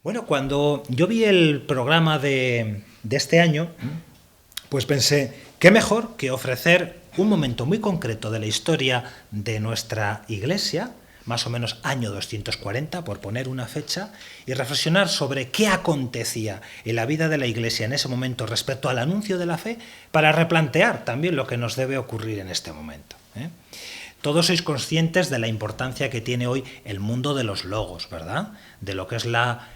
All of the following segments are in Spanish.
Bueno, cuando yo vi el programa de este año, pues pensé, qué mejor que ofrecer un momento muy concreto de la historia de nuestra Iglesia, más o menos año 240, por poner una fecha, y reflexionar sobre qué acontecía en la vida de la Iglesia en ese momento respecto al anuncio de la fe, para replantear también lo que nos debe ocurrir en este momento. Todos sois conscientes de la importancia que tiene hoy el mundo de los logos, ¿verdad? De lo que es la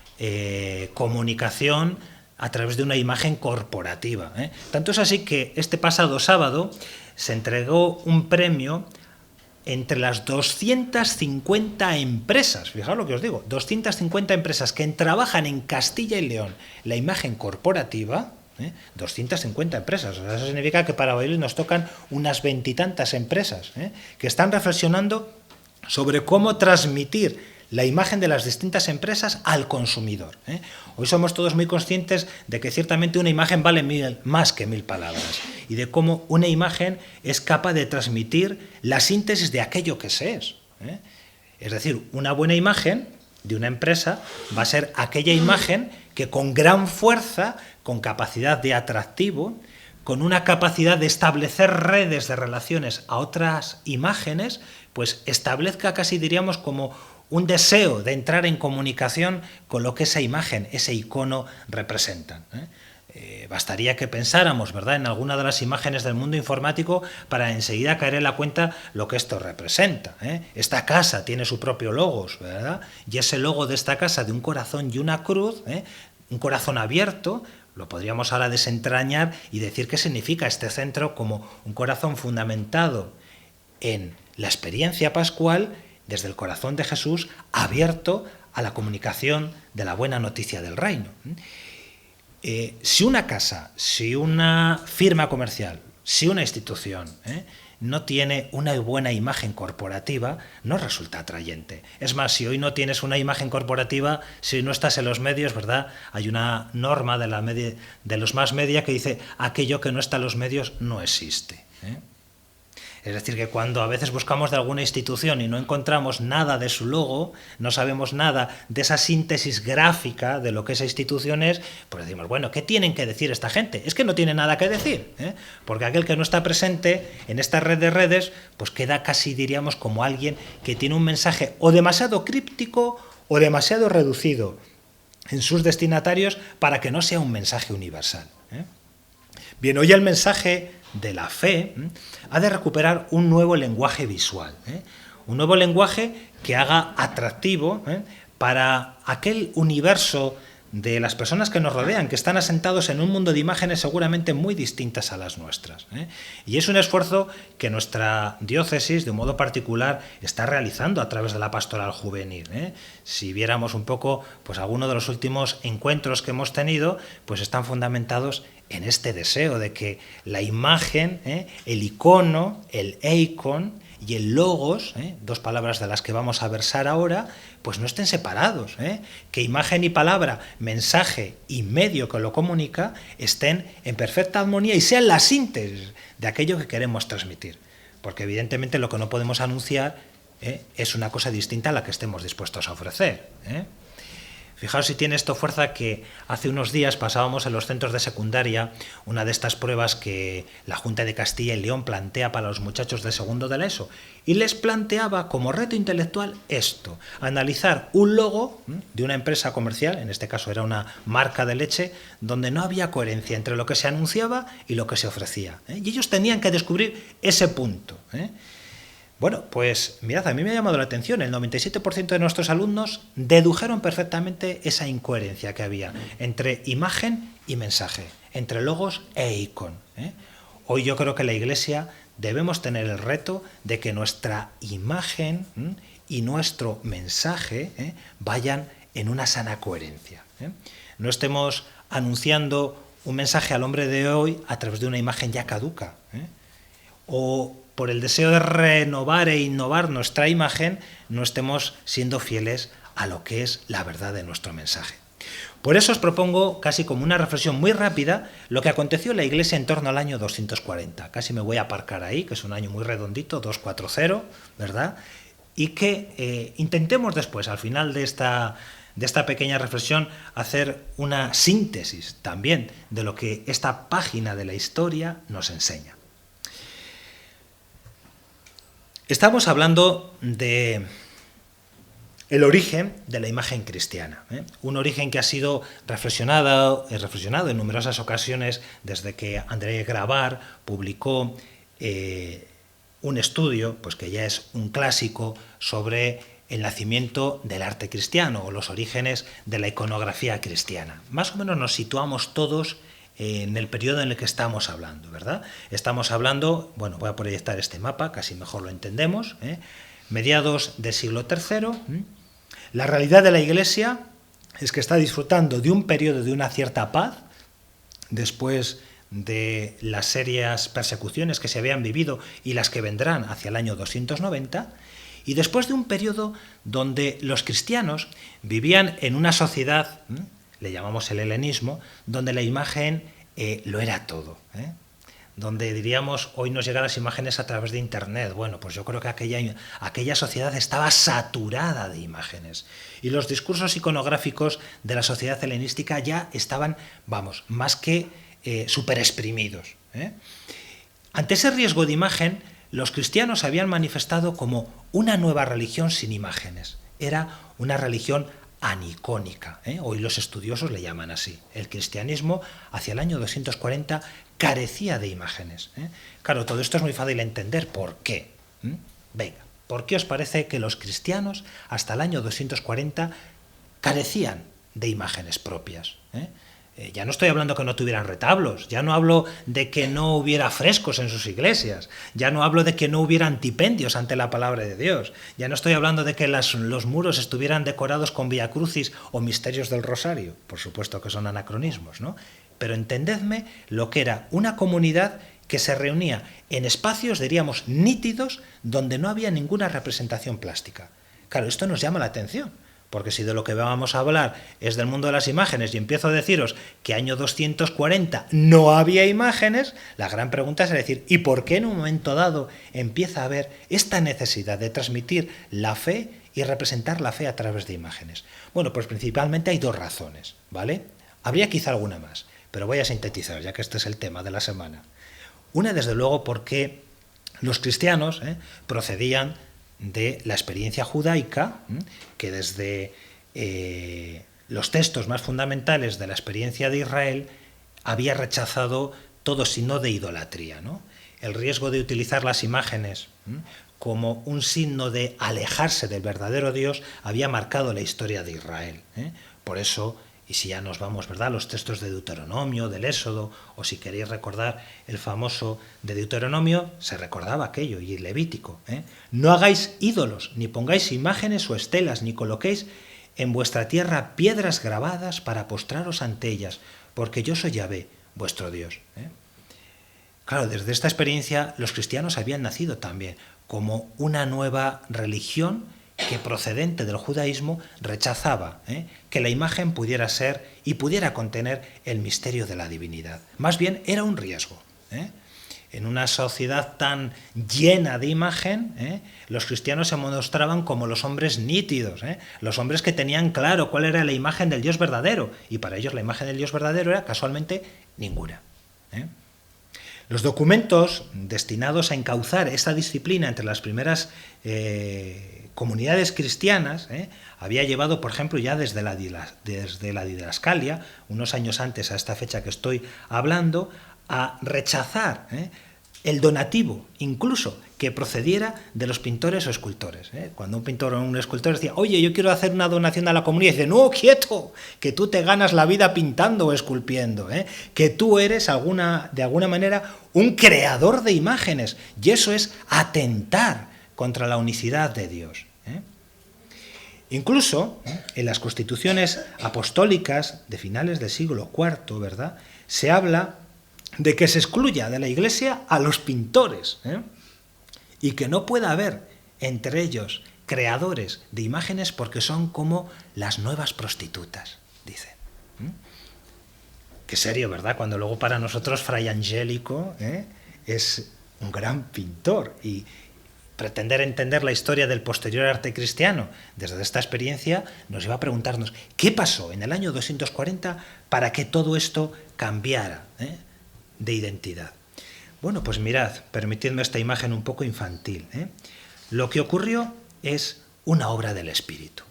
comunicación a través de una imagen corporativa. Tanto es así que este pasado sábado se entregó un premio entre las 250 empresas, fijaos lo que os digo, 250 empresas que trabajan en Castilla y León la imagen corporativa. 250 empresas, o sea, eso significa que para hoy nos tocan unas veintitantas empresas que están reflexionando sobre cómo transmitir la imagen de las distintas empresas al consumidor. Hoy somos todos muy conscientes de que ciertamente una imagen vale más que 1000 palabras y de cómo una imagen es capaz de transmitir la síntesis de aquello que se es. Es decir, una buena imagen de una empresa va a ser aquella imagen que con gran fuerza, con capacidad de atractivo, con una capacidad de establecer redes de relaciones a otras imágenes, pues establezca casi diríamos como un deseo de entrar en comunicación con lo que esa imagen, ese icono representan. Bastaría que pensáramos, ¿verdad?, en alguna de las imágenes del mundo informático para enseguida caer en la cuenta lo que esto representa. Esta casa tiene su propio logo, ¿verdad? Y ese logo de esta casa de un corazón y una cruz, un corazón abierto, lo podríamos ahora desentrañar y decir qué significa este centro como un corazón fundamentado en la experiencia pascual desde el corazón de Jesús, abierto a la comunicación de la buena noticia del reino. Si una casa, si una firma comercial, si una institución no tiene una buena imagen corporativa, no resulta atrayente. Es más, si hoy no tienes una imagen corporativa, si no estás en los medios, ¿verdad? Hay una norma de los más media que dice aquello que no está en los medios no existe. Es decir, que cuando a veces buscamos de alguna institución y no encontramos nada de su logo, no sabemos nada de esa síntesis gráfica de lo que esa institución es, pues decimos, bueno, ¿qué tienen que decir esta gente? Es que no tiene nada que decir, porque aquel que no está presente en esta red de redes, pues queda casi, diríamos, como alguien que tiene un mensaje o demasiado críptico o demasiado reducido en sus destinatarios para que no sea un mensaje universal. Bien, hoy el mensaje de la fe ha de recuperar un nuevo lenguaje visual, un nuevo lenguaje que haga atractivo para aquel universo de las personas que nos rodean, que están asentados en un mundo de imágenes seguramente muy distintas a las nuestras. Y es un esfuerzo que nuestra diócesis, de un modo particular, está realizando a través de la pastoral juvenil. Si viéramos un poco, pues algunos de los últimos encuentros que hemos tenido, pues están fundamentados en este deseo de que la imagen, el icono, el eikon y el logos, dos palabras de las que vamos a versar ahora, pues no estén separados, que imagen y palabra, mensaje y medio que lo comunica estén en perfecta armonía y sean la síntesis de aquello que queremos transmitir. Porque evidentemente lo que no podemos anunciar es una cosa distinta a la que estemos dispuestos a ofrecer. Fijaos si tiene esto fuerza que hace unos días pasábamos en los centros de secundaria una de estas pruebas que la Junta de Castilla y León plantea para los muchachos de segundo de la ESO y les planteaba como reto intelectual esto, analizar un logo de una empresa comercial, en este caso era una marca de leche, donde no había coherencia entre lo que se anunciaba y lo que se ofrecía. Y ellos tenían que descubrir ese punto. Bueno, pues mirad, a mí me ha llamado la atención, el 97% de nuestros alumnos dedujeron perfectamente esa incoherencia que había entre imagen y mensaje, entre logos e icon. Hoy yo creo que la Iglesia debemos tener el reto de que nuestra imagen y nuestro mensaje vayan en una sana coherencia. No estemos anunciando un mensaje al hombre de hoy a través de una imagen ya caduca, o por el deseo de renovar e innovar nuestra imagen, no estemos siendo fieles a lo que es la verdad de nuestro mensaje. Por eso os propongo, casi como una reflexión muy rápida, lo que aconteció en la Iglesia en torno al año 240. Casi me voy a aparcar ahí, que es un año muy redondito, 240, ¿verdad? Y que intentemos después, al final de de esta pequeña reflexión hacer una síntesis también de lo que esta página de la historia nos enseña. Estamos hablando de el origen de la imagen cristiana, un origen que ha sido reflexionado en numerosas ocasiones desde que André Grabar publicó un estudio, pues que ya es un clásico, sobre el nacimiento del arte cristiano o los orígenes de la iconografía cristiana. Más o menos nos situamos todos en el periodo en el que estamos hablando, ¿verdad? Estamos hablando, bueno, voy a proyectar este mapa, casi mejor lo entendemos, mediados del siglo III. La realidad de la Iglesia es que está disfrutando de un periodo de una cierta paz, después de las serias persecuciones que se habían vivido y las que vendrán hacia el año 290, y después de un periodo donde los cristianos vivían en una sociedad, le llamamos el helenismo, donde la imagen lo era todo, donde diríamos, hoy nos llegan las imágenes a través de Internet. Bueno, pues yo creo que aquella sociedad estaba saturada de imágenes. Y los discursos iconográficos de la sociedad helenística ya estaban, vamos, más que súper exprimidos. Ante ese riesgo de imagen, los cristianos habían manifestado como una nueva religión sin imágenes. Era una religión anicónica. Hoy los estudiosos le llaman así. El cristianismo, hacia el año 240, carecía de imágenes. Claro, todo esto es muy fácil de entender. ¿Por qué? Venga, ¿por qué os parece que los cristianos, hasta el año 240, carecían de imágenes propias? Ya no estoy hablando que no tuvieran retablos, ya no hablo de que no hubiera frescos en sus iglesias, ya no hablo de que no hubiera antipendios ante la palabra de Dios, ya no estoy hablando de que los muros estuvieran decorados con viacrucis o misterios del rosario, por supuesto que son anacronismos, ¿no? Pero entendedme lo que era una comunidad que se reunía en espacios, diríamos, nítidos, donde no había ninguna representación plástica. Claro, esto nos llama la atención. Porque si de lo que vamos a hablar es del mundo de las imágenes y empiezo a deciros que año 240 no había imágenes, la gran pregunta es decir, ¿y por qué en un momento dado empieza a haber esta necesidad de transmitir la fe y representar la fe a través de imágenes? Bueno, pues principalmente hay dos razones, ¿vale? Habría quizá alguna más, pero voy a sintetizar, ya que este es el tema de la semana. Una, desde luego, porque los cristianos procedían de la experiencia judaica, que desde los textos más fundamentales de la experiencia de Israel había rechazado todo signo de idolatría, ¿no? El riesgo de utilizar las imágenes como un signo de alejarse del verdadero Dios había marcado la historia de Israel. Por eso, y si ya nos vamos, ¿verdad?, a los textos de Deuteronomio, del Éxodo, o si queréis recordar el famoso de Deuteronomio, se recordaba aquello, y Levítico. No hagáis ídolos, ni pongáis imágenes o estelas, ni coloquéis en vuestra tierra piedras grabadas para postraros ante ellas, porque yo soy Yahvé, vuestro Dios. Claro, desde esta experiencia los cristianos habían nacido también como una nueva religión que procedente del judaísmo rechazaba que la imagen pudiera ser y pudiera contener el misterio de la divinidad. Más bien era un riesgo. En una sociedad tan llena de imagen, los cristianos se mostraban como los hombres nítidos, los hombres que tenían claro cuál era la imagen del Dios verdadero, y para ellos la imagen del Dios verdadero era casualmente ninguna. Los documentos destinados a encauzar esta disciplina entre las primeras comunidades cristianas había llevado, por ejemplo, ya desde la didascalia, unos años antes a esta fecha que estoy hablando, a rechazar el donativo, incluso que procediera de los pintores o escultores. Cuando un pintor o un escultor decía, oye, yo quiero hacer una donación a la comunidad, dice, no, quieto, que tú te ganas la vida pintando o esculpiendo, que tú eres de alguna manera un creador de imágenes, y eso es atentar contra la unicidad de Dios. Incluso en las constituciones apostólicas de finales del siglo IV, ¿verdad?, se habla de que se excluya de la Iglesia a los pintores, y que no pueda haber entre ellos creadores de imágenes porque son como las nuevas prostitutas, dicen. Qué serio, ¿verdad? Cuando luego para nosotros Fray Angélico es un gran pintor, pretender entender la historia del posterior arte cristiano desde esta experiencia nos lleva a preguntarnos qué pasó en el año 240 para que todo esto cambiara de identidad. Bueno, pues mirad, permitidme esta imagen un poco infantil. Lo que ocurrió es una obra del Espíritu.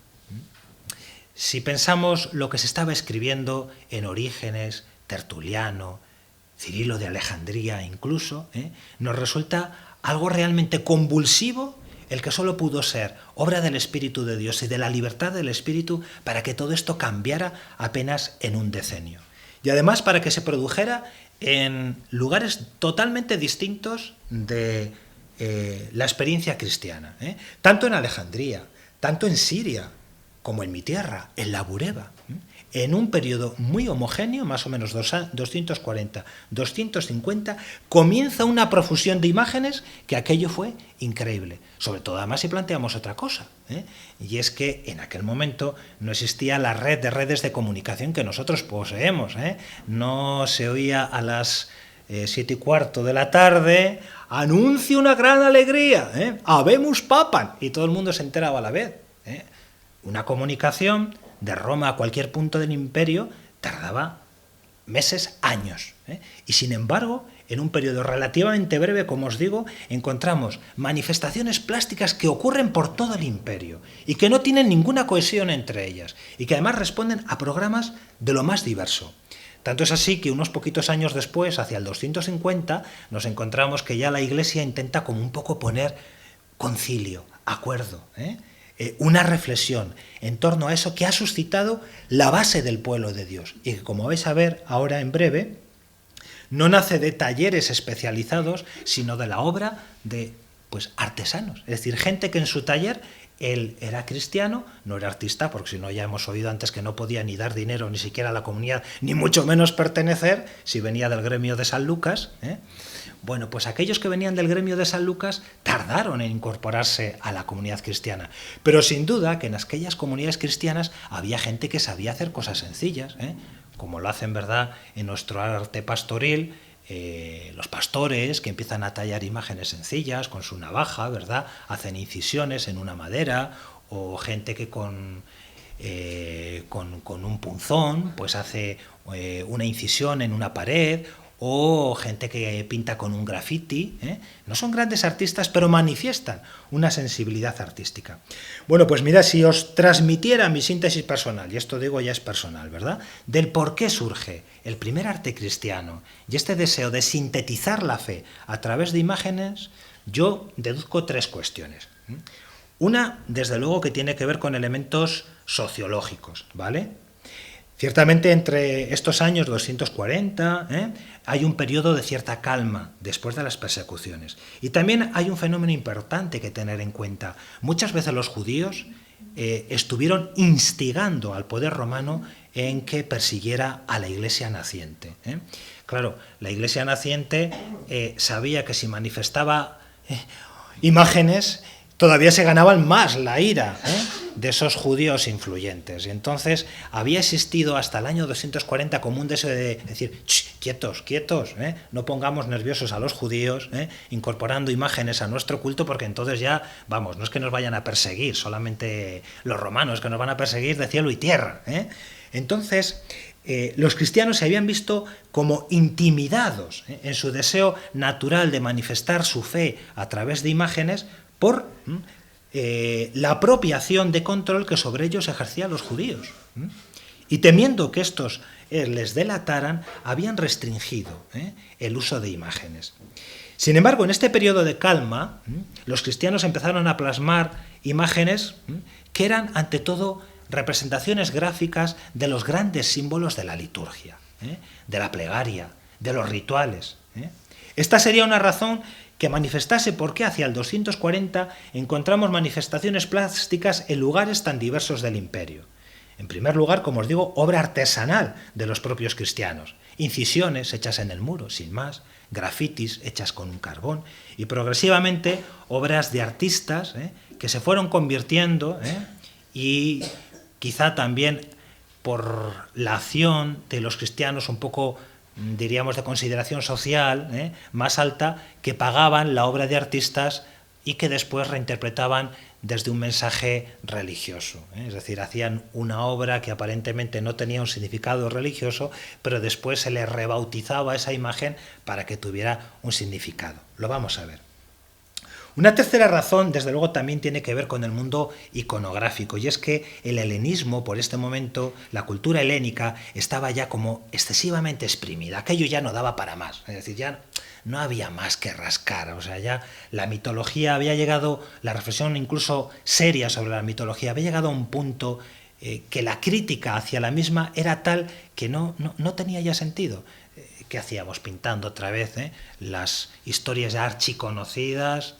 Si pensamos lo que se estaba escribiendo en Orígenes, Tertuliano, Cirilo de Alejandría incluso, nos resulta algo realmente convulsivo el que solo pudo ser obra del Espíritu de Dios y de la libertad del Espíritu para que todo esto cambiara apenas en un decenio. Y además para que se produjera en lugares totalmente distintos de la experiencia cristiana. Tanto en Alejandría, tanto en Siria, como en mi tierra, en la Bureba. En un periodo muy homogéneo, más o menos 240, 250, comienza una profusión de imágenes que aquello fue increíble. Sobre todo, además, si planteamos otra cosa, y es que en aquel momento no existía la red de redes de comunicación que nosotros poseemos. No se oía a las 7:15 de la tarde, anuncio una gran alegría, habemus papam, y todo el mundo se enteraba a la vez. Una comunicación de Roma a cualquier punto del imperio tardaba meses, años. Y sin embargo, en un periodo relativamente breve, como os digo, encontramos manifestaciones plásticas que ocurren por todo el imperio y que no tienen ninguna cohesión entre ellas y que además responden a programas de lo más diverso. Tanto es así que unos poquitos años después, hacia el 250, nos encontramos que ya la Iglesia intenta como un poco poner concilio, acuerdo, una reflexión en torno a eso que ha suscitado la base del pueblo de Dios y que, como vais a ver ahora en breve, no nace de talleres especializados, sino de la obra de artesanos, es decir, gente que en su taller él era cristiano, no era artista, porque si no ya hemos oído antes que no podía ni dar dinero ni siquiera a la comunidad, ni mucho menos pertenecer, si venía del gremio de San Lucas. Bueno, pues aquellos que venían del gremio de San Lucas tardaron en incorporarse a la comunidad cristiana. Pero sin duda que en aquellas comunidades cristianas había gente que sabía hacer cosas sencillas, como lo hacen, ¿verdad?, en nuestro arte pastoril, los pastores que empiezan a tallar imágenes sencillas con su navaja, ¿verdad?, hacen incisiones en una madera, o gente que con un punzón pues hace una incisión en una pared, o gente que pinta con un graffiti. No son grandes artistas, pero manifiestan una sensibilidad artística. Bueno, pues mira, si os transmitiera mi síntesis personal, y esto digo ya es personal, ¿verdad?, del por qué surge el primer arte cristiano y este deseo de sintetizar la fe a través de imágenes, yo deduzco tres cuestiones. Una, desde luego, que tiene que ver con elementos sociológicos, ¿vale? Ciertamente entre estos años 240 hay un periodo de cierta calma después de las persecuciones. Y también hay un fenómeno importante que tener en cuenta. Muchas veces los judíos estuvieron instigando al poder romano en que persiguiera a la iglesia naciente. Claro, la iglesia naciente sabía que si manifestaba imágenes, todavía se ganaban más la ira de esos judíos influyentes. Y entonces había existido hasta el año 240 como un deseo de decir, quietos, quietos, no pongamos nerviosos a los judíos, incorporando imágenes a nuestro culto, porque entonces ya, vamos, no es que nos vayan a perseguir solamente los romanos, que nos van a perseguir de cielo y tierra. Entonces, los cristianos se habían visto como intimidados en su deseo natural de manifestar su fe a través de imágenes por la apropiación de control que sobre ellos ejercían los judíos. Y temiendo que estos les delataran, habían restringido el uso de imágenes. Sin embargo, en este periodo de calma, los cristianos empezaron a plasmar imágenes que eran, ante todo, representaciones gráficas de los grandes símbolos de la liturgia, de la plegaria, de los rituales. Esta sería una razón que manifestase por qué hacia el 240 encontramos manifestaciones plásticas en lugares tan diversos del imperio. En primer lugar, como os digo, obra artesanal de los propios cristianos, incisiones hechas en el muro, sin más, grafitis hechas con un carbón, y progresivamente obras de artistas que se fueron convirtiendo y quizá también por la acción de los cristianos un poco, diríamos, de consideración social más alta, que pagaban la obra de artistas y que después reinterpretaban desde un mensaje religioso. Es decir, hacían una obra que aparentemente no tenía un significado religioso, pero después se le rebautizaba esa imagen para que tuviera un significado. Lo vamos a ver. Una tercera razón, desde luego, también tiene que ver con el mundo iconográfico, y es que el helenismo, por este momento, la cultura helénica, estaba ya como excesivamente exprimida. Aquello ya no daba para más, es decir, ya no había más que rascar, o sea, ya la mitología había llegado, la reflexión incluso seria sobre la mitología, había llegado a un punto que la crítica hacia la misma era tal que no tenía ya sentido. ¿Qué hacíamos? Pintando otra vez las historias ya archiconocidas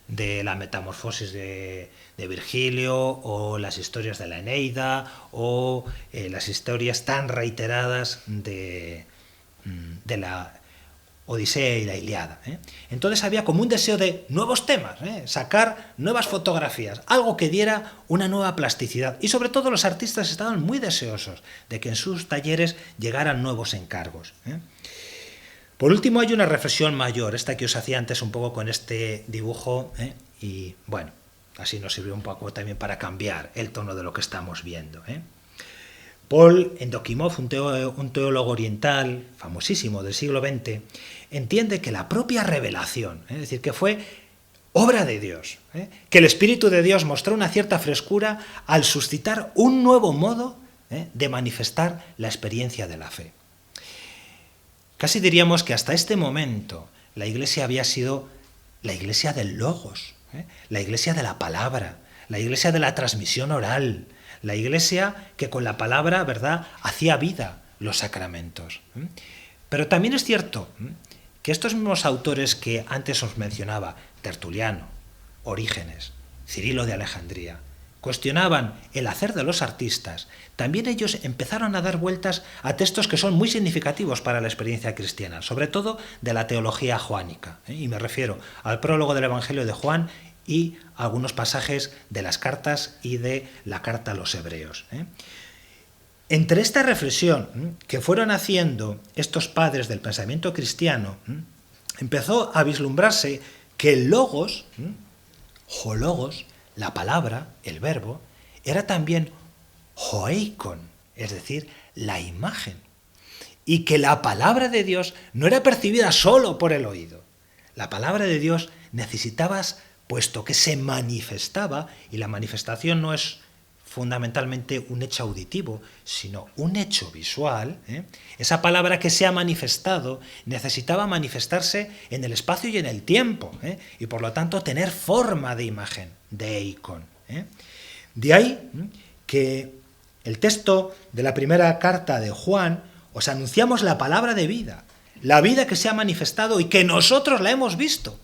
de la metamorfosis de Virgilio, o las historias de la Eneida, o las historias tan reiteradas de la Odisea y la Ilíada. Entonces había como un deseo de nuevos temas, sacar nuevas fotografías, algo que diera una nueva plasticidad. Y sobre todo los artistas estaban muy deseosos de que en sus talleres llegaran nuevos encargos. Por último, hay una reflexión mayor, esta que os hacía antes un poco con este dibujo, y bueno, así nos sirvió un poco también para cambiar el tono de lo que estamos viendo. Paul Endokimov, un teólogo oriental famosísimo del siglo XX, entiende que la propia revelación, es decir, que fue obra de Dios, que el Espíritu de Dios mostró una cierta frescura al suscitar un nuevo modo de manifestar la experiencia de la fe. Casi diríamos que hasta este momento la Iglesia había sido la Iglesia del Logos, la Iglesia de la palabra, la Iglesia de la transmisión oral, la Iglesia que con la palabra, ¿verdad?, hacía vida los sacramentos. Pero también es cierto que estos mismos autores que antes os mencionaba, Tertuliano, Orígenes, Cirilo de Alejandría, cuestionaban el hacer de los artistas, también ellos empezaron a dar vueltas a textos que son muy significativos para la experiencia cristiana, sobre todo de la teología joánica, y me refiero al prólogo del Evangelio de Juan y algunos pasajes de las cartas y de la carta a los hebreos. Entre esta reflexión que fueron haciendo estos padres del pensamiento cristiano, empezó a vislumbrarse que el logos, hologos, la palabra, el verbo, era también hoeikon, es decir, la imagen. Y que la palabra de Dios no era percibida solo por el oído. La palabra de Dios necesitabas, puesto que se manifestaba, y la manifestación no es fundamentalmente un hecho auditivo, sino un hecho visual, esa palabra que se ha manifestado necesitaba manifestarse en el espacio y en el tiempo, y por lo tanto tener forma de imagen, de icon. De ahí que el texto de la primera carta de Juan, os anunciamos la palabra de vida, la vida que se ha manifestado y que nosotros la hemos visto.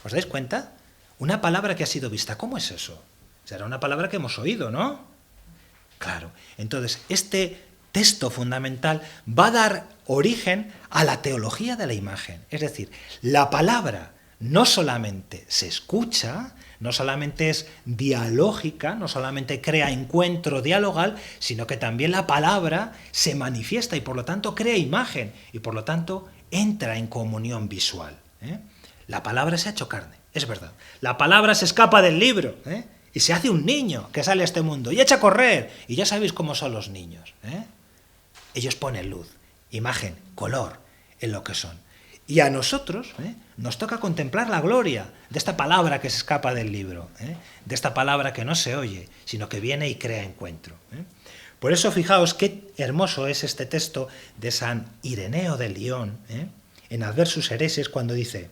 ¿Os dais cuenta? Una palabra que ha sido vista, ¿cómo es eso? Será una palabra que hemos oído, ¿no? Claro. Entonces, este texto fundamental va a dar origen a la teología de la imagen. Es decir, la palabra no solamente se escucha, no solamente es dialógica, no solamente crea encuentro dialogal, sino que también la palabra se manifiesta y por lo tanto crea imagen y por lo tanto entra en comunión visual. La palabra se ha hecho carne, es verdad. La palabra se escapa del libro, y se hace un niño que sale a este mundo y echa a correr. Y ya sabéis cómo son los niños. Ellos ponen luz, imagen, color en lo que son. Y a nosotros nos toca contemplar la gloria de esta palabra que se escapa del libro, de esta palabra que no se oye, sino que viene y crea encuentro. Por eso fijaos qué hermoso es este texto de San Ireneo de Lión, en Adversus Hereses, cuando dice: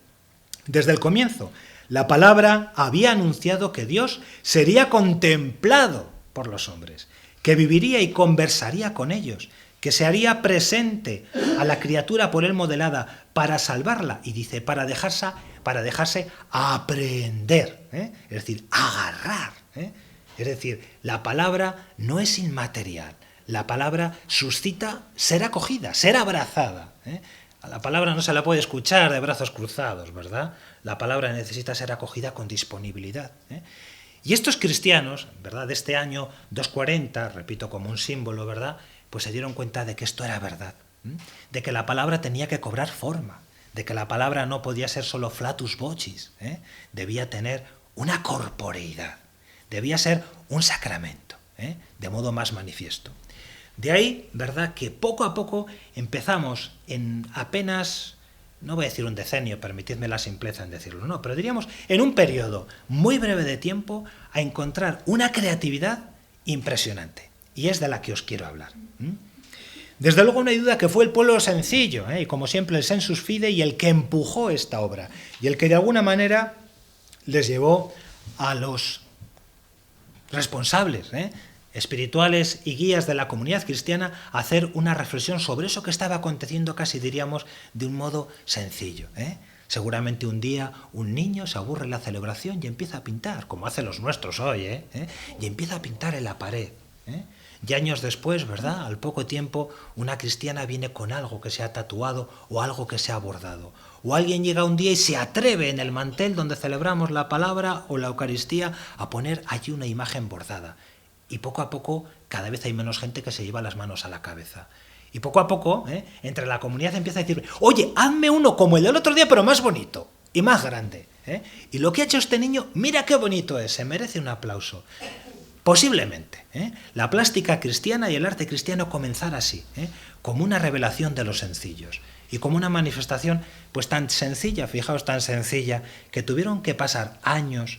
desde el comienzo, la palabra había anunciado que Dios sería contemplado por los hombres, que viviría y conversaría con ellos, que se haría presente a la criatura por él modelada para salvarla, y dice, para dejarse aprender, es decir, agarrar. Es decir, la palabra no es inmaterial, la palabra suscita ser acogida, ser abrazada. A la palabra no se la puede escuchar de brazos cruzados, ¿verdad? La palabra necesita ser acogida con disponibilidad. Y estos cristianos, ¿verdad?, de este año 240, repito, como un símbolo, ¿verdad?, pues se dieron cuenta de que esto era verdad, de que la palabra tenía que cobrar forma, de que la palabra no podía ser solo flatus vocis, debía tener una corporeidad, debía ser un sacramento, de modo más manifiesto. De ahí, ¿verdad?, que poco a poco empezamos en apenas, no voy a decir un decenio, permitidme la simpleza en decirlo, no, pero diríamos en un periodo muy breve de tiempo a encontrar una creatividad impresionante. Y es de la que os quiero hablar. Desde luego no hay duda que fue el pueblo sencillo, y como siempre el sensus fidei, el que empujó esta obra y el que de alguna manera les llevó a los responsables, espirituales y guías de la comunidad cristiana a hacer una reflexión sobre eso que estaba aconteciendo, casi diríamos de un modo sencillo. Seguramente un día un niño se aburre en la celebración y empieza a pintar, como hacen los nuestros hoy, y empieza a pintar en la pared. Y años después, ¿verdad?, al poco tiempo, una cristiana viene con algo que se ha tatuado o algo que se ha bordado. O alguien llega un día y se atreve en el mantel donde celebramos la palabra o la Eucaristía a poner allí una imagen bordada. Y poco a poco cada vez hay menos gente que se lleva las manos a la cabeza. Y poco a poco, entre la comunidad empieza a decir, oye, hazme uno como el del otro día, pero más bonito y más grande. Y lo que ha hecho este niño, mira qué bonito es, se merece un aplauso. Posiblemente, la plástica cristiana y el arte cristiano comenzara así, como una revelación de los sencillos y como una manifestación pues tan sencilla, fijaos, tan sencilla, que tuvieron que pasar años,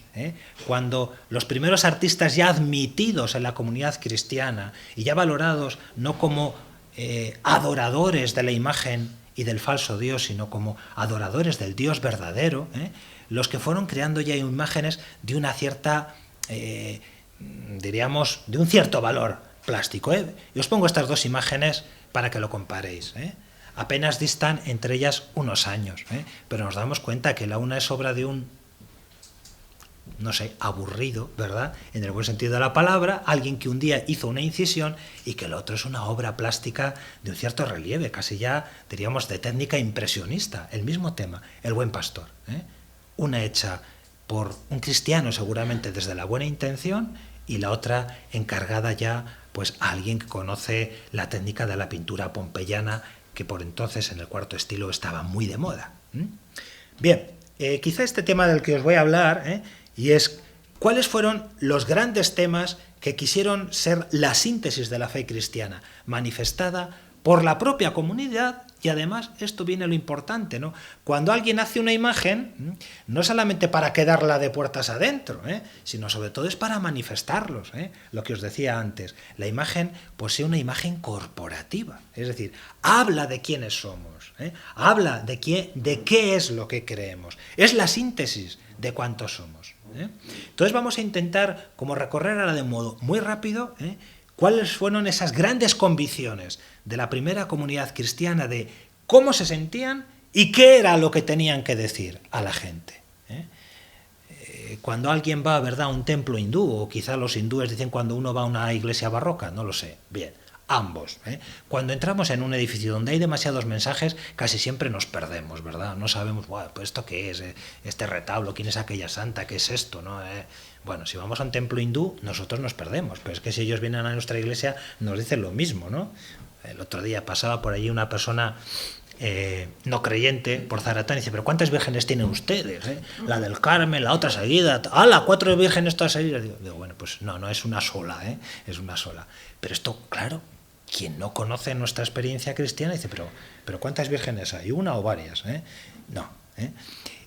cuando los primeros artistas ya admitidos en la comunidad cristiana y ya valorados no como adoradores de la imagen y del falso Dios, sino como adoradores del Dios verdadero, los que fueron creando ya imágenes de una cierta... diríamos, de un cierto valor plástico. Y os pongo estas dos imágenes para que lo comparéis. Apenas distan entre ellas unos años, pero nos damos cuenta que la una es obra de un, no sé, aburrido, ¿verdad?, en el buen sentido de la palabra, alguien que un día hizo una incisión, y que el otro es una obra plástica de un cierto relieve, casi ya, diríamos, de técnica impresionista. El mismo tema, El buen pastor. Una hecha por un cristiano seguramente desde la buena intención, y la otra encargada ya pues a alguien que conoce la técnica de la pintura pompeyana, que por entonces en el cuarto estilo estaba muy de moda. Bien, quizá este tema del que os voy a hablar, y es cuáles fueron los grandes temas que quisieron ser la síntesis de la fe cristiana, manifestada por la propia comunidad. Y además, esto viene lo importante, ¿no? Cuando alguien hace una imagen, no es solamente para quedarla de puertas adentro, sino sobre todo es para manifestarlos, lo que os decía antes. La imagen posee una imagen corporativa, es decir, habla de quiénes somos, habla de qué es lo que creemos. Es la síntesis de cuántos somos. Entonces vamos a intentar, como recorrer ahora de modo muy rápido, cuáles fueron esas grandes convicciones de la primera comunidad cristiana de cómo se sentían y qué era lo que tenían que decir a la gente. Cuando alguien va, ¿verdad?, a un templo hindú, o quizá los hindúes dicen cuando uno va a una iglesia barroca, no lo sé, bien, ambos. Cuando entramos en un edificio donde hay demasiados mensajes, casi siempre nos perdemos, ¿verdad? No sabemos, pues ¿esto qué es? Este retablo, ¿quién es aquella santa? ¿Qué es esto? ¿No? Bueno, si vamos a un templo hindú, nosotros nos perdemos, pero es que si ellos vienen a nuestra iglesia, nos dicen lo mismo, ¿no? El otro día pasaba por allí una persona no creyente por Zaratán y dice, pero ¿cuántas vírgenes tienen ustedes? La del Carmen, la otra seguida, ¡hala! 4 vírgenes todas seguidas. Digo, bueno, pues no es una sola, es una sola. Pero esto, claro, quien no conoce nuestra experiencia cristiana dice, pero ¿cuántas vírgenes hay? ¿Una o varias? No.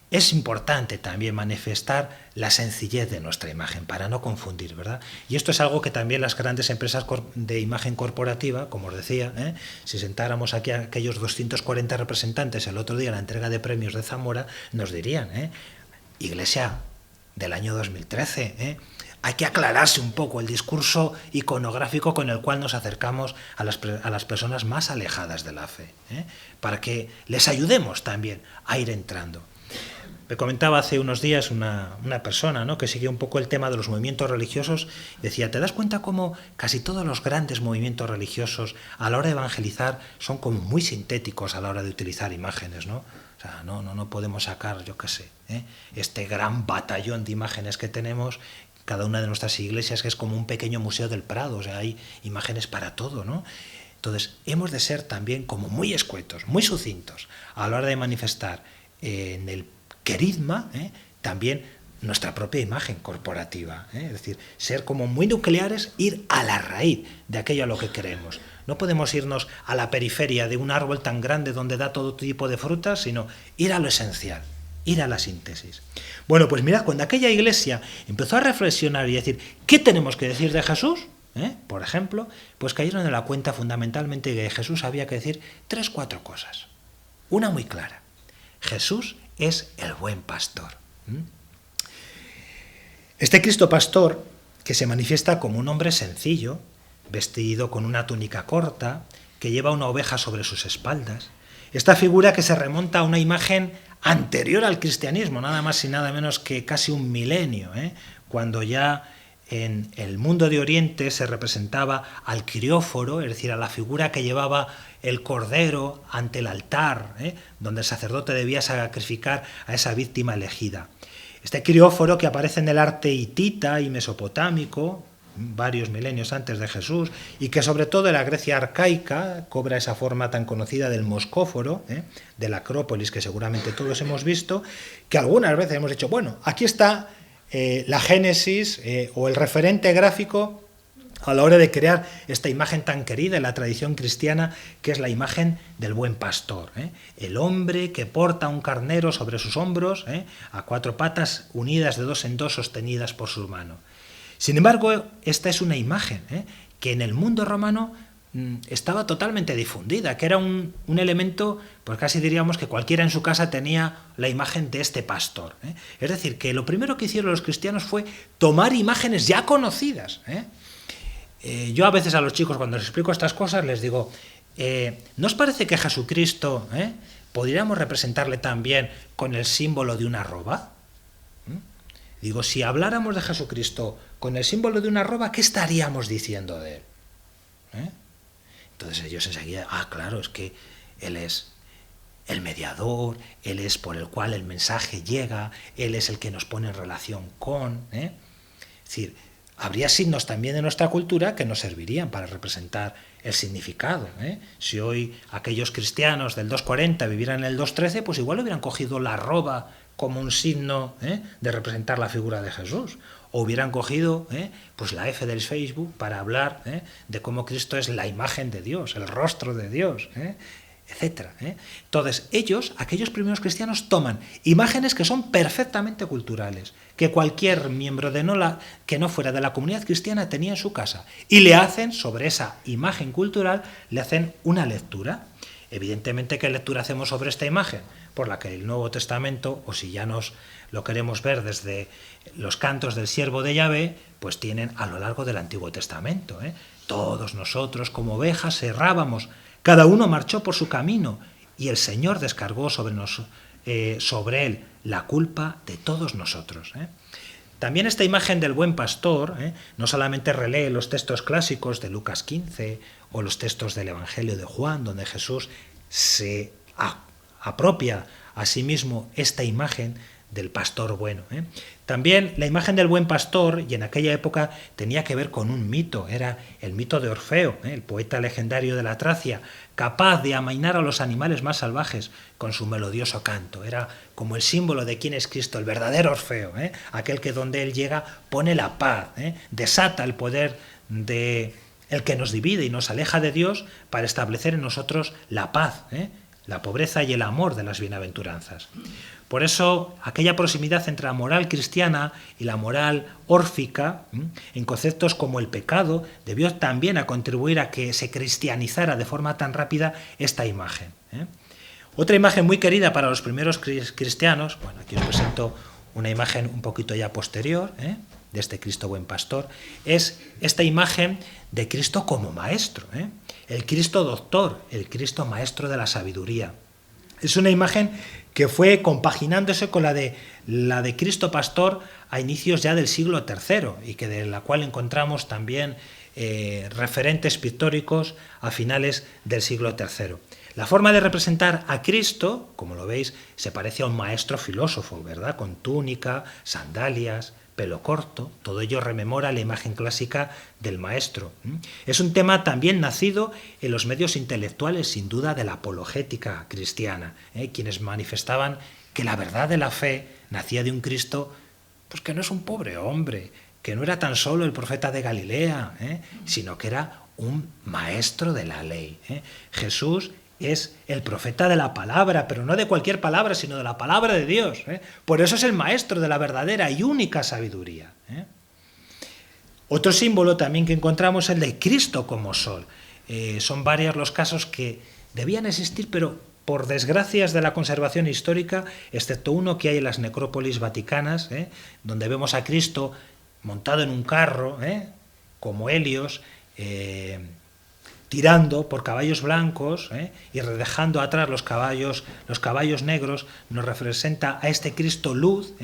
Es importante también manifestar la sencillez de nuestra imagen para no confundir, ¿verdad? Y esto es algo que también las grandes empresas de imagen corporativa, como os decía, si sentáramos aquí a aquellos 240 representantes el otro día en la entrega de premios de Zamora, nos dirían, Iglesia del año 2013, hay que aclararse un poco el discurso iconográfico con el cual nos acercamos a las personas más alejadas de la fe, para que les ayudemos también a ir entrando. Me comentaba hace unos días una persona, ¿no?, que sigue un poco el tema de los movimientos religiosos. Decía, ¿te das cuenta cómo casi todos los grandes movimientos religiosos a la hora de evangelizar son como muy sintéticos a la hora de utilizar imágenes, ¿no? O sea, no podemos sacar, yo qué sé, este gran batallón de imágenes que tenemos, cada una de nuestras iglesias, que es como un pequeño museo del Prado, o sea, hay imágenes para todo, ¿no? Entonces, hemos de ser también como muy escuetos, muy sucintos, a la hora de manifestar en el querigma, también nuestra propia imagen corporativa, ¿eh? Es decir, ser como muy nucleares, ir a la raíz de aquello a lo que creemos. No podemos irnos a la periferia de un árbol tan grande donde da todo tipo de frutas, sino ir a lo esencial, ir a la síntesis. Bueno, pues mirad, cuando aquella iglesia empezó a reflexionar y decir, ¿qué tenemos que decir de Jesús? Por ejemplo, pues cayeron en la cuenta fundamentalmente que de Jesús había que decir 3 o 4 cosas. Una muy clara: Jesús es el buen pastor. Este Cristo pastor, que se manifiesta como un hombre sencillo, vestido con una túnica corta, que lleva una oveja sobre sus espaldas, esta figura que se remonta a una imagen anterior al cristianismo, nada más y nada menos que casi un milenio, cuando ya en el mundo de Oriente se representaba al crióforo, es decir, a la figura que llevaba el cordero ante el altar, donde el sacerdote debía sacrificar a esa víctima elegida. Este crióforo, que aparece en el arte hitita y mesopotámico, varios milenios antes de Jesús, y que sobre todo en la Grecia arcaica cobra esa forma tan conocida del moscóforo, de la Acrópolis, que seguramente todos hemos visto, que algunas veces hemos dicho, bueno, aquí está la génesis o el referente gráfico a la hora de crear esta imagen tan querida en la tradición cristiana, que es la imagen del buen pastor, el hombre que porta un carnero sobre sus hombros, a 4 patas unidas de 2 en 2 sostenidas por su mano. Sin embargo, esta es una imagen que en el mundo romano estaba totalmente difundida, que era un elemento, pues casi diríamos que cualquiera en su casa tenía la imagen de este pastor. Es decir, que lo primero que hicieron los cristianos fue tomar imágenes ya conocidas. Yo a veces a los chicos, cuando les explico estas cosas, les digo, ¿no os parece que Jesucristo podríamos representarle también con el símbolo de una arroba? Digo, si habláramos de Jesucristo con el símbolo de una arroba, ¿qué estaríamos diciendo de él? Entonces ellos enseguida, claro, es que él es el mediador, él es por el cual el mensaje llega, él es el que nos pone en relación con... Es decir, habría signos también de nuestra cultura que nos servirían para representar el significado. Si hoy aquellos cristianos del 240 vivieran en el 213, pues igual hubieran cogido la arroba como un signo de representar la figura de Jesús. O hubieran cogido pues la F del Facebook para hablar de cómo Cristo es la imagen de Dios, el rostro de Dios, etc. Entonces, aquellos primeros cristianos, toman imágenes que son perfectamente culturales, que cualquier miembro que no fuera de la comunidad cristiana tenía en su casa, y le hacen, sobre esa imagen cultural, le hacen una lectura. Evidentemente, ¿qué lectura hacemos sobre esta imagen? Por la que el Nuevo Testamento, o si ya nos lo queremos ver desde los cantos del siervo de Yahvé, pues tienen a lo largo del Antiguo Testamento. Todos nosotros como ovejas errábamos, cada uno marchó por su camino, y el Señor descargó sobre él la culpa de todos nosotros. También esta imagen del buen pastor no solamente relee los textos clásicos de Lucas 15 o los textos del Evangelio de Juan, donde Jesús se apropia a sí mismo esta imagen del pastor bueno. También la imagen del buen pastor, y en aquella época tenía que ver con un mito, era el mito de Orfeo, el poeta legendario de la Tracia, capaz de amainar a los animales más salvajes con su melodioso canto. Era como el símbolo de quién es Cristo, el verdadero Orfeo, aquel que donde él llega pone la paz, desata el poder de el que nos divide y nos aleja de Dios para establecer en nosotros la paz, la pobreza y el amor de las bienaventuranzas. Por eso, aquella proximidad entre la moral cristiana y la moral órfica, en conceptos como el pecado, debió también a contribuir a que se cristianizara de forma tan rápida esta imagen. Otra imagen muy querida para los primeros cristianos, bueno, aquí os presento una imagen un poquito ya posterior, de este Cristo buen pastor, es esta imagen de Cristo como maestro, el Cristo doctor, el Cristo maestro de la sabiduría. Es una imagen que fue compaginándose con la de Cristo pastor a inicios ya del siglo III, y que de la cual encontramos también referentes pictóricos a finales del siglo III. La forma de representar a Cristo, como lo veis, se parece a un maestro filósofo, ¿verdad? Con túnica, sandalias, pelo corto, todo ello rememora la imagen clásica del maestro. Es un tema también nacido en los medios intelectuales, sin duda, de la apologética cristiana, quienes manifestaban que la verdad de la fe nacía de un Cristo Pues que no es un pobre hombre, que no era tan solo el profeta de Galilea, sino que era un maestro de la ley. Jesús es el profeta de la palabra, pero no de cualquier palabra, sino de la palabra de Dios. Por eso es el maestro de la verdadera y única sabiduría. Otro símbolo también que encontramos es el de Cristo como sol. Son varios los casos que debían existir, pero por desgracias de la conservación histórica, excepto uno que hay en las necrópolis vaticanas, donde vemos a Cristo montado en un carro, como Helios, tirando por caballos blancos y dejando atrás los caballos negros, nos representa a este Cristo luz,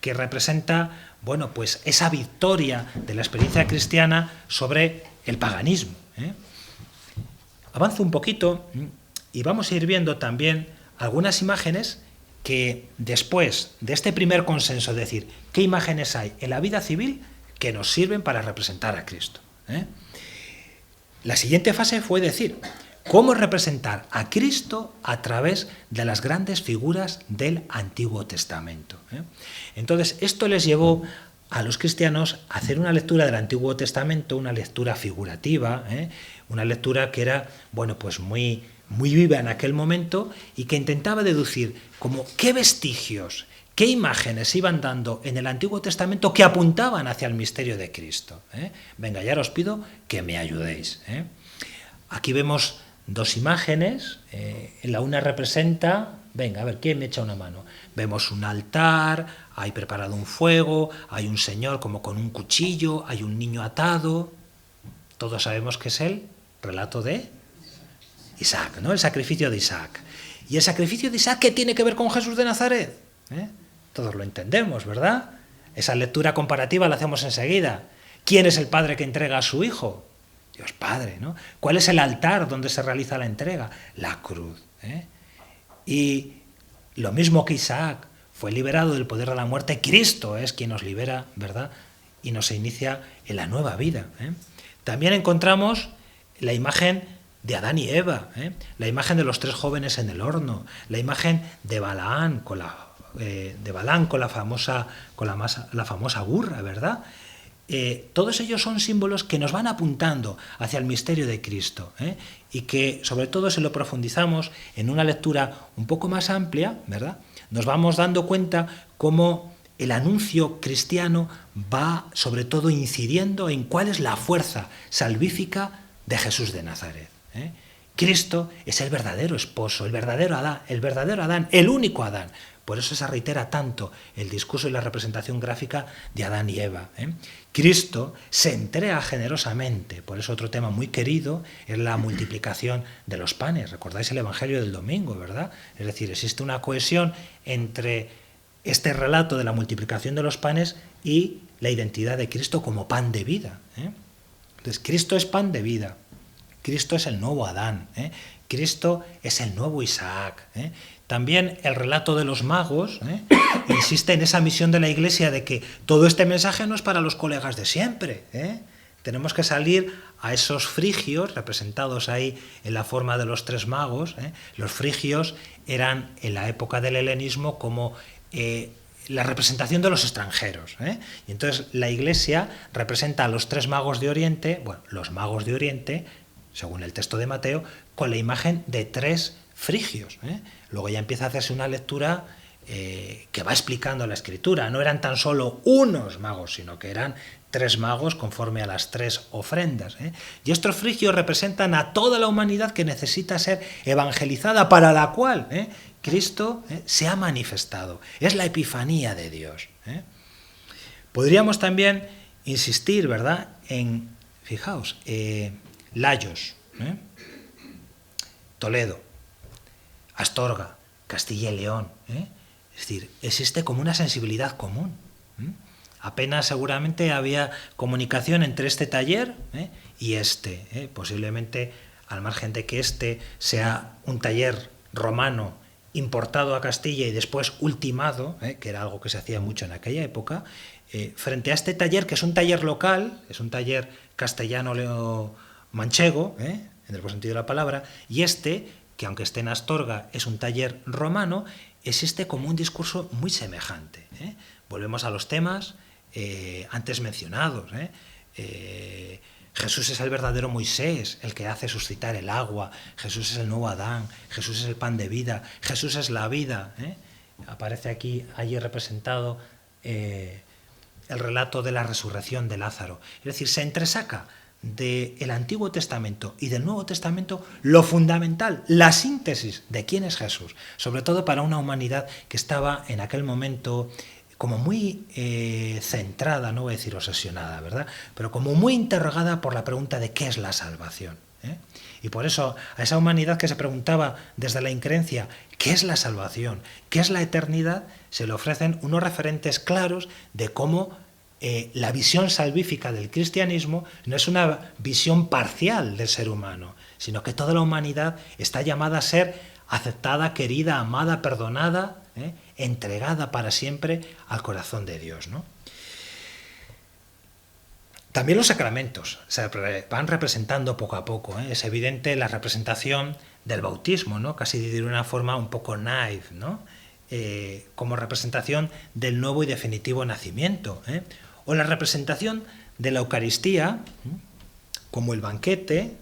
que representa, bueno, pues esa victoria de la experiencia cristiana sobre el paganismo. Avanzo un poquito y vamos a ir viendo también algunas imágenes que después de este primer consenso, es decir, ¿qué imágenes hay en la vida civil que nos sirven para representar a Cristo? La siguiente fase fue decir, ¿cómo representar a Cristo a través de las grandes figuras del Antiguo Testamento? Entonces, esto les llevó a los cristianos a hacer una lectura del Antiguo Testamento, una lectura figurativa, una lectura que era, bueno, pues muy viva en aquel momento y que intentaba deducir como qué vestigios, qué imágenes iban dando en el Antiguo Testamento que apuntaban hacia el misterio de Cristo. Venga, ya os pido que me ayudéis. Aquí vemos dos imágenes. La una representa, venga, a ver, ¿quién me echa una mano? Vemos un altar, hay preparado un fuego, hay un señor como con un cuchillo, hay un niño atado. Todos sabemos que es el relato de Isaac, ¿no? El sacrificio de Isaac. ¿Y el sacrificio de Isaac qué tiene que ver con Jesús de Nazaret? Todos lo entendemos, ¿verdad? Esa lectura comparativa la hacemos enseguida. ¿Quién es el padre que entrega a su hijo? Dios Padre, ¿no? ¿Cuál es el altar donde se realiza la entrega? La cruz. Y lo mismo que Isaac fue liberado del poder de la muerte, Cristo es quien nos libera, ¿verdad? Y nos inicia en la nueva vida. También encontramos la imagen de Adán y Eva, la imagen de los tres jóvenes en el horno, la imagen de Balaán con la famosa burra, ¿verdad? Todos ellos son símbolos que nos van apuntando hacia el misterio de Cristo, y que, sobre todo, si lo profundizamos en una lectura un poco más amplia, ¿verdad?, nos vamos dando cuenta cómo el anuncio cristiano va, sobre todo, incidiendo en cuál es la fuerza salvífica de Jesús de Nazaret. Cristo es el verdadero esposo, el verdadero Adán, el único Adán. Por eso se reitera tanto el discurso y la representación gráfica de Adán y Eva. Cristo se entrega generosamente, por eso otro tema muy querido es la multiplicación de los panes. Recordáis el Evangelio del domingo, ¿verdad? Es decir, existe una cohesión entre este relato de la multiplicación de los panes y la identidad de Cristo como pan de vida. Entonces, Cristo es pan de vida. Cristo es el nuevo Adán, Cristo es el nuevo Isaac. También el relato de los magos insiste en esa misión de la Iglesia de que todo este mensaje no es para los colegas de siempre. Tenemos que salir a esos frigios, representados ahí en la forma de los tres magos. Los frigios eran en la época del helenismo como la representación de los extranjeros. Y entonces la Iglesia representa a los tres magos de Oriente, bueno, los magos de Oriente, según el texto de Mateo, con la imagen de tres frigios. Luego ya empieza a hacerse una lectura que va explicando la Escritura. No eran tan solo unos magos, sino que eran tres magos conforme a las tres ofrendas. Y estos frigios representan a toda la humanidad que necesita ser evangelizada, para la cual Cristo se ha manifestado. Es la epifanía de Dios. Podríamos también insistir, ¿verdad?, en, fijaos, Layos, Toledo, Astorga, Castilla y León. Es decir, existe como una sensibilidad común. Apenas seguramente había comunicación entre este taller y este. Posiblemente, al margen de que este sea un taller romano importado a Castilla y después ultimado, que era algo que se hacía mucho en aquella época, frente a este taller, que es un taller local, es un taller castellano manchego, en el buen sentido de la palabra, y este que aunque esté en Astorga es un taller romano, existe como un discurso muy semejante. Volvemos a los temas antes mencionados. Jesús es el verdadero Moisés, el que hace suscitar el agua. Jesús es el nuevo Adán. Jesús es el pan de vida. Jesús es la vida. Aparece allí representado el relato de la resurrección de Lázaro. Es decir, se entresaca del Antiguo Testamento y del Nuevo Testamento lo fundamental, la síntesis de quién es Jesús, sobre todo para una humanidad que estaba en aquel momento como muy centrada, no voy a decir obsesionada, ¿verdad?, pero como muy interrogada por la pregunta de qué es la salvación. Y por eso a esa humanidad que se preguntaba desde la increencia qué es la salvación, qué es la eternidad, se le ofrecen unos referentes claros de cómo la visión salvífica del cristianismo no es una visión parcial del ser humano, sino que toda la humanidad está llamada a ser aceptada, querida, amada, perdonada, entregada para siempre al corazón de Dios, ¿no? También los sacramentos se van representando poco a poco. Es evidente la representación del bautismo, ¿no?, casi de una forma un poco naif, ¿no?, como representación del nuevo y definitivo nacimiento. O la representación de la Eucaristía como el banquete,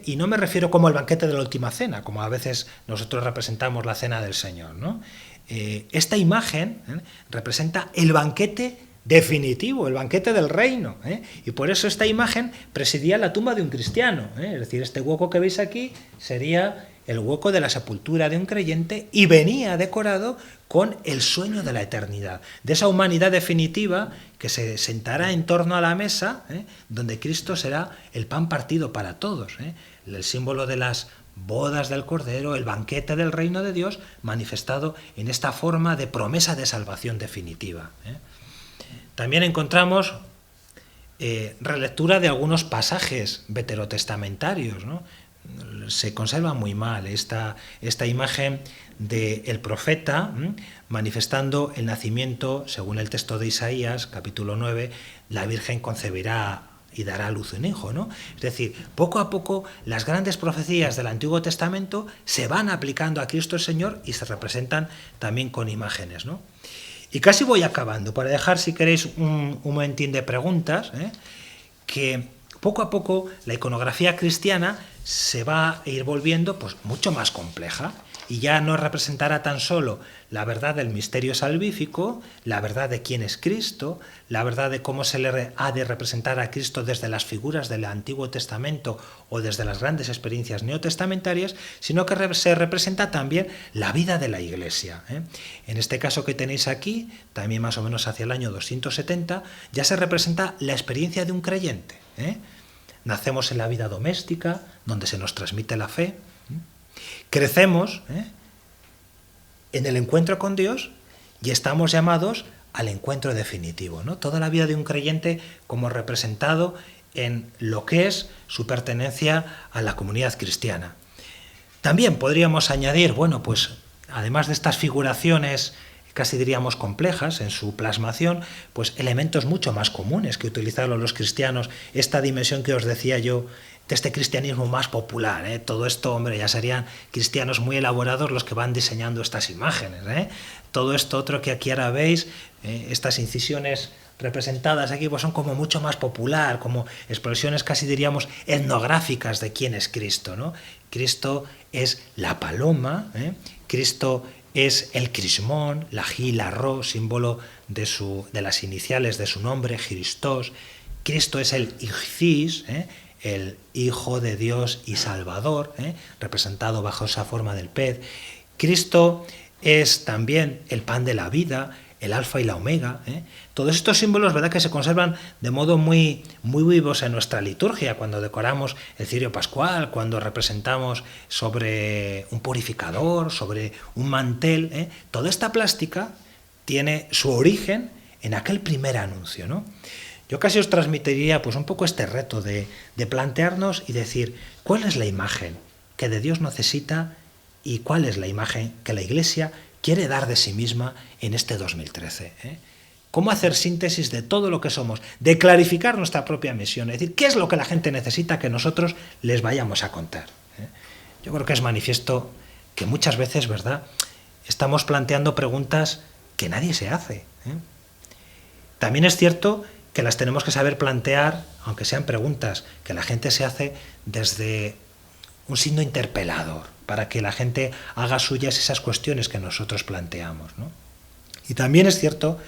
y no me refiero como el banquete de la última cena, como a veces nosotros representamos la cena del Señor, ¿no? Esta imagen representa el banquete definitivo, el banquete del reino, y por eso esta imagen presidía la tumba de un cristiano, es decir, este hueco que veis aquí sería el hueco de la sepultura de un creyente y venía decorado con el sueño de la eternidad, de esa humanidad definitiva que se sentará en torno a la mesa, donde Cristo será el pan partido para todos, el símbolo de las bodas del Cordero, el banquete del reino de Dios, manifestado en esta forma de promesa de salvación definitiva. También encontramos relectura de algunos pasajes veterotestamentarios, ¿no? Se conserva muy mal esta imagen del profeta manifestando el nacimiento, según el texto de Isaías, capítulo 9, la Virgen concebirá y dará a luz un hijo, ¿no? Es decir, poco a poco las grandes profecías del Antiguo Testamento se van aplicando a Cristo el Señor y se representan también con imágenes, ¿no? Y casi voy acabando, para dejar, si queréis, un momentín de preguntas, que poco a poco la iconografía cristiana se va a ir volviendo pues mucho más compleja y ya no representará tan solo la verdad del misterio salvífico, la verdad de quién es Cristo, la verdad de cómo se le ha de representar a Cristo desde las figuras del Antiguo Testamento o desde las grandes experiencias neotestamentarias, sino que se representa también la vida de la Iglesia. En este caso que tenéis aquí, también más o menos hacia el año 270, ya se representa la experiencia de un creyente. Nacemos en la vida doméstica, donde se nos transmite la fe. Crecemos en el encuentro con Dios y estamos llamados al encuentro definitivo, ¿no? Toda la vida de un creyente como representado en lo que es su pertenencia a la comunidad cristiana. También podríamos añadir, bueno, pues además de estas figuraciones casi diríamos complejas en su plasmación, pues elementos mucho más comunes que utilizaron los cristianos, esta dimensión que os decía yo, de este cristianismo más popular, Todo esto, hombre, ya serían cristianos muy elaborados los que van diseñando estas imágenes, Todo esto otro que aquí ahora veis, estas incisiones representadas aquí, pues son como mucho más popular, como expresiones casi diríamos etnográficas de quién es Cristo, ¿no? Cristo es la paloma, Cristo es el crismón, la Ji, la Ro, símbolo de las iniciales de su nombre, Christos. Cristo es el Ixis, el Hijo de Dios y Salvador, representado bajo esa forma del pez. Cristo es también el pan de la vida, el alfa y la omega. Todos estos símbolos, ¿verdad?, que se conservan de modo muy, muy vivos en nuestra liturgia, cuando decoramos el cirio pascual, cuando representamos sobre un purificador, sobre un mantel. Toda esta plástica tiene su origen en aquel primer anuncio, ¿no? Yo casi os transmitiría pues un poco este reto de plantearnos y decir cuál es la imagen que de Dios necesita y cuál es la imagen que la Iglesia quiere dar de sí misma en este 2013. Cómo hacer síntesis de todo lo que somos, de clarificar nuestra propia misión, es decir, qué es lo que la gente necesita que nosotros les vayamos a contar. yo creo que es manifiesto que muchas veces, ¿verdad?, estamos planteando preguntas que nadie se hace, ¿eh? También es cierto que las tenemos que saber plantear, aunque sean preguntas que la gente se hace desde un signo interpelador, para que la gente haga suyas esas cuestiones que nosotros planteamos, ¿no? Y también es cierto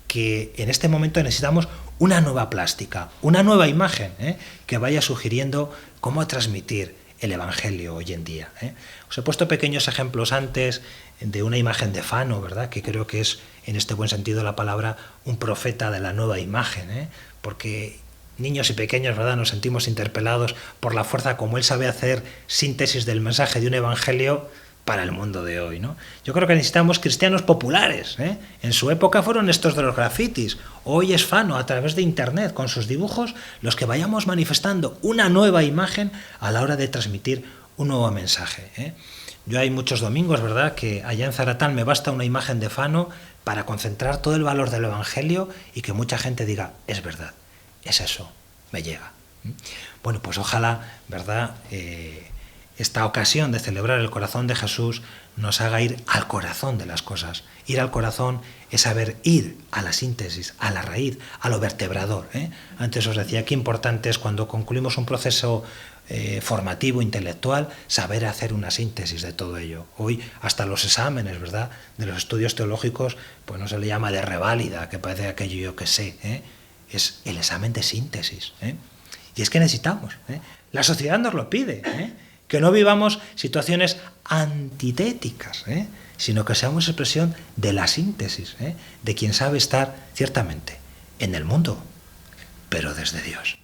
que en este momento necesitamos una nueva plástica, una nueva imagen, ¿eh?, que vaya sugiriendo cómo transmitir el Evangelio hoy en día, ¿eh? Os he puesto pequeños ejemplos antes de una imagen de Fano, ¿verdad?, que creo que es, en este buen sentido de la palabra, un profeta de la nueva imagen, ¿eh?, porque niños y pequeños, ¿verdad?, nos sentimos interpelados por la fuerza como él sabe hacer síntesis del mensaje de un evangelio para el mundo de hoy, ¿no? Yo creo que necesitamos cristianos populares, ¿eh? En su época fueron estos de los grafitis, hoy es Fano a través de internet con sus dibujos los que vayamos manifestando una nueva imagen a la hora de transmitir un nuevo mensaje, ¿eh? Yo hay muchos domingos, ¿verdad?, que allá en Zaratán me basta una imagen de Fano para concentrar todo el valor del evangelio y que mucha gente diga, es verdad, es eso, me llega. Bueno, pues ojalá, ¿verdad?, esta ocasión de celebrar el corazón de Jesús nos haga ir al corazón de las cosas. Ir al corazón es saber ir a la síntesis, a la raíz, a lo vertebrador, ¿eh? Antes os decía qué importante es cuando concluimos un proceso formativo, intelectual, saber hacer una síntesis de todo ello. Hoy hasta los exámenes, ¿verdad?, de los estudios teológicos, pues no se le llama de reválida, que parece aquello yo que sé, ¿eh? Es el examen de síntesis, ¿eh? Y es que necesitamos, ¿eh? La sociedad nos lo pide, ¿eh?, que no vivamos situaciones antitéticas, ¿eh?, sino que seamos expresión de la síntesis, ¿eh?, de quien sabe estar ciertamente en el mundo, pero desde Dios.